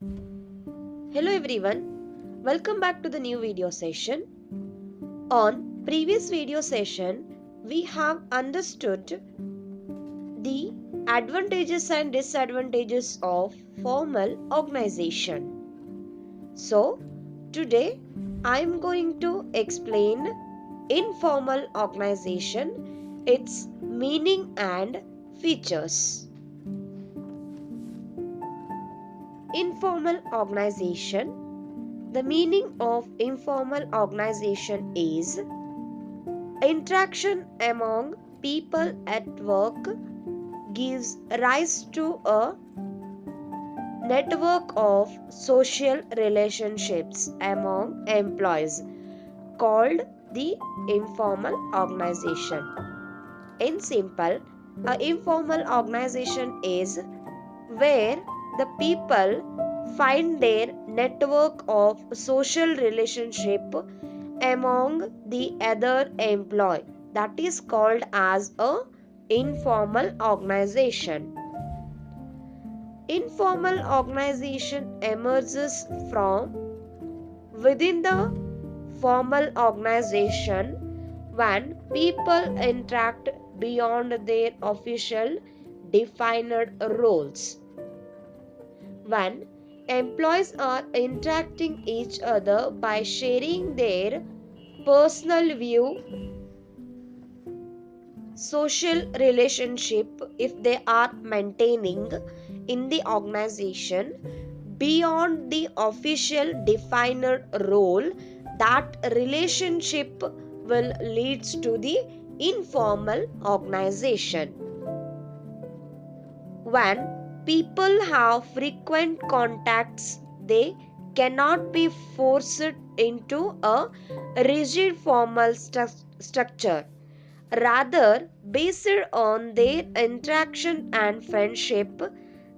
Hello everyone, welcome back to the new video session. On previous video session, we have understood the advantages and disadvantages of formal organization. So, today I am going to explain informal organization, its meaning and features. Informal organization. The meaning of informal organization is interaction among people at work gives rise to a network of social relationships among employees called the informal organization. In simple, a informal organization is where the people find their network of social relationship among the other employee, that is called as a informal organization. Informal organization emerges from within the formal organization when people interact beyond their official defined roles. When employees are interacting each other by sharing their personal view, social relationship, if they are maintaining in the organization beyond the official defined role, that relationship will leads to the informal organization. When people have frequent contacts, they cannot be forced into a rigid formal structure. Rather, based on their interaction and friendship,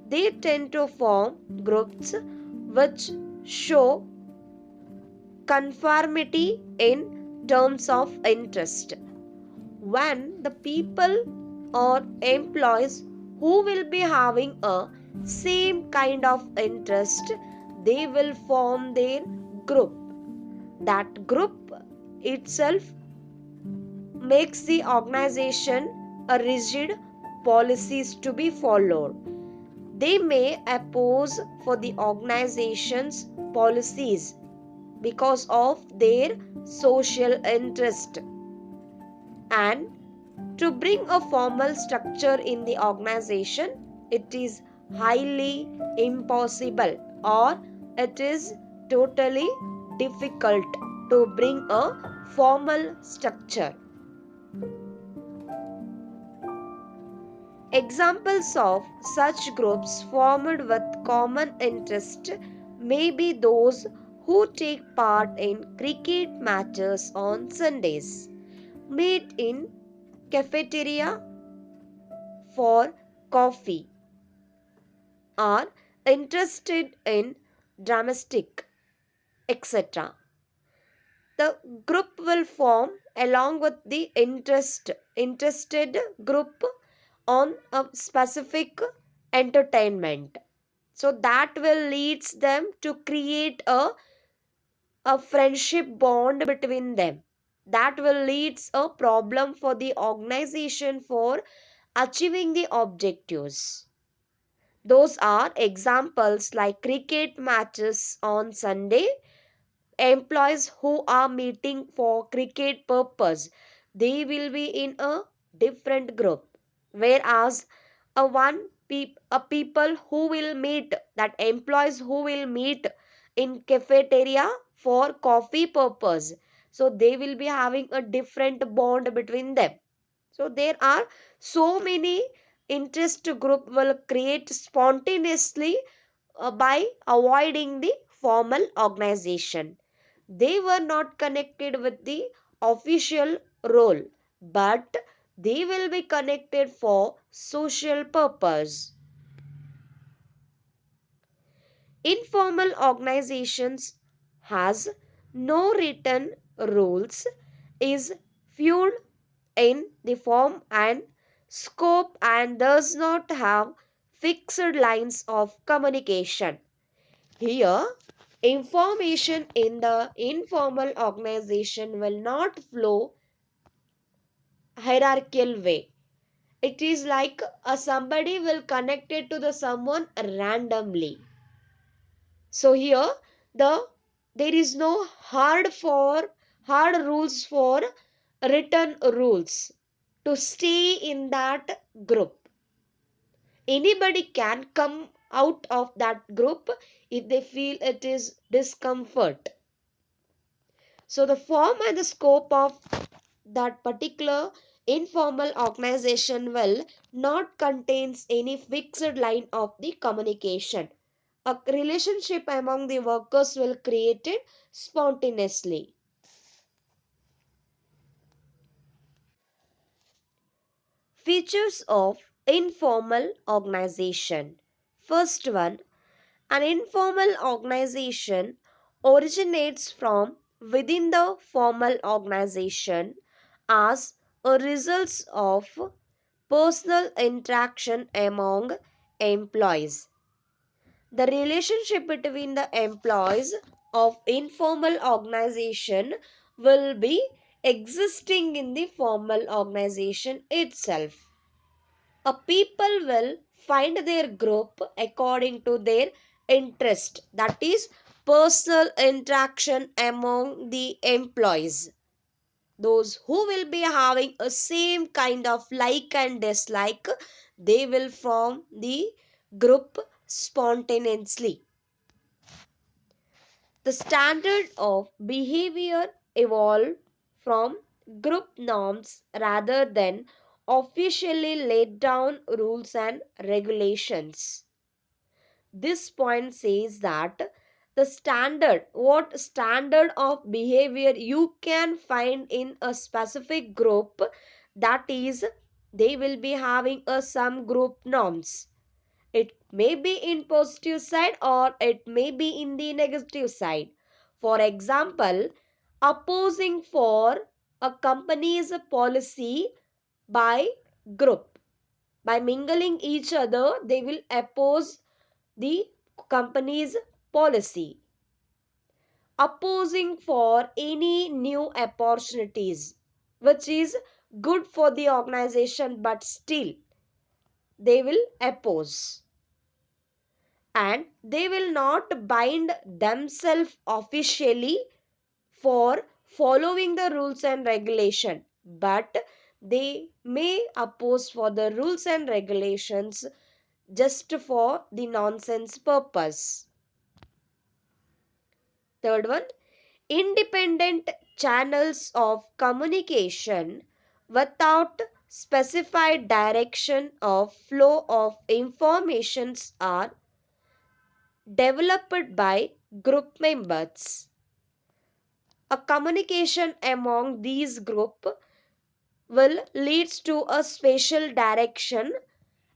they tend to form groups which show conformity in terms of interest. When the people or employees who will be having a same kind of interest, they will form their group. That group itself makes the organization a rigid policies to be followed. They may oppose for the organization's policies because of their social interest. And to bring a formal structure in the organization, it is highly impossible, or it is totally difficult to bring a formal structure. Examples of such groups formed with common interest may be those who take part in cricket matches on Sundays, meet in cafeteria for coffee, are interested in dramatic, etc. The group will form along with the interested group on a specific entertainment. So that will leads them to create a friendship bond between them. That will leads a problem for the organization for achieving the objectives. Those are examples like cricket matches on Sunday, employees who are meeting for cricket purpose, they will be in a different group, whereas a people who will meet, that employees who will meet in cafeteria for coffee purpose, so they will be having a different bond between them. So there are so many interest group will create spontaneously by avoiding the formal organization. They were not connected with the official role, but they will be connected for social purpose. Informal organizations has no written rules, is fluid in the form and scope, and does not have fixed lines of communication. Here, information in the informal organization will not flow hierarchical way. It is like somebody will connect it to the someone randomly. So here the there is no hard rules for written rules to stay in that group. Anybody can come out of that group if they feel it is discomfort. So the form and the scope of that particular informal organization will not contains any fixed line of the communication. A relationship among the workers will create it spontaneously. Features of informal organization. First one, an informal organization originates from within the formal organization as a result of personal interaction among employees. The relationship between the employees of informal organization will be existing in the formal organization itself. A people will find their group according to their interest, that is personal interaction among the employees. Those who will be having a same kind of like and dislike, they will form the group spontaneously. The standard of behavior evolve from group norms rather than officially laid down rules and regulations. This point says that the standard, what standard of behavior you can find in a specific group, that is they will be having a some group norms. It may be in positive side or it may be in the negative side. For example, opposing for a company's policy by group, by mingling each other, they will oppose the company's policy. Opposing for any new opportunities which is good for the organization, but still they will oppose, and they will not bind themselves officially for following the rules and regulation, but they may oppose for the rules and regulations just for the nonsense purpose. Third one, independent channels of communication without specified direction of flow of informations are developed by group members. A communication among these group will leads to a special direction,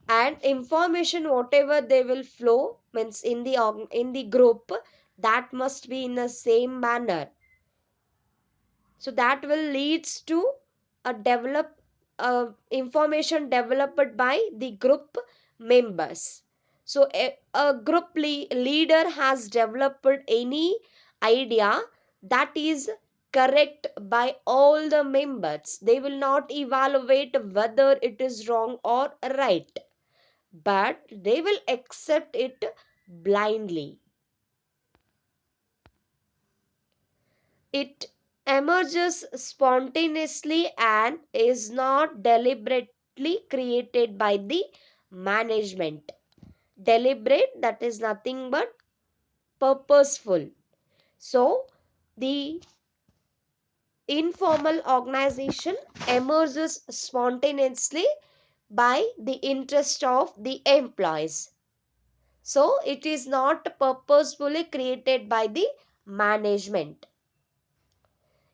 and information whatever they will flow means in the group, that must be in the same manner. So that will leads to a develop information developed by the group members. So a group leader has developed any idea that is correct by all the members. They will not evaluate whether it is wrong or right, but they will accept it blindly. It emerges spontaneously and is not deliberately created by the management. Deliberate, that is nothing but purposeful. So, the informal organization emerges spontaneously by the interest of the employees. So, it is not purposefully created by the management.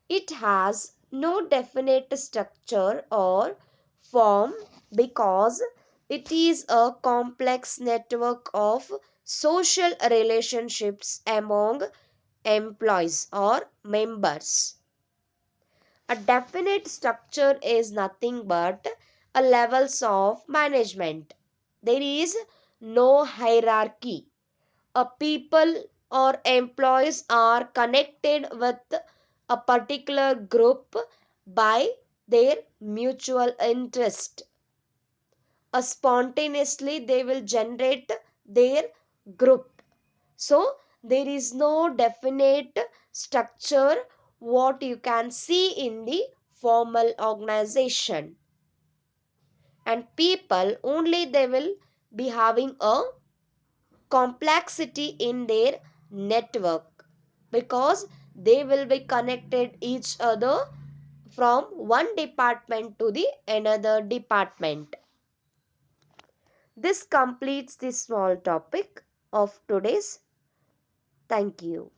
It has no definite structure or form because it is a complex network of social relationships among employees or members. A definite structure is nothing but a levels of management. There is no hierarchy. A people or employees are connected with a particular group by their mutual interest. Spontaneously they will generate their group. So there is no definite structure what you can see in the formal organization, and people only they will be having a complexity in their network because they will be connected each other from one department to the another department. This completes the small topic of today's. Thank you.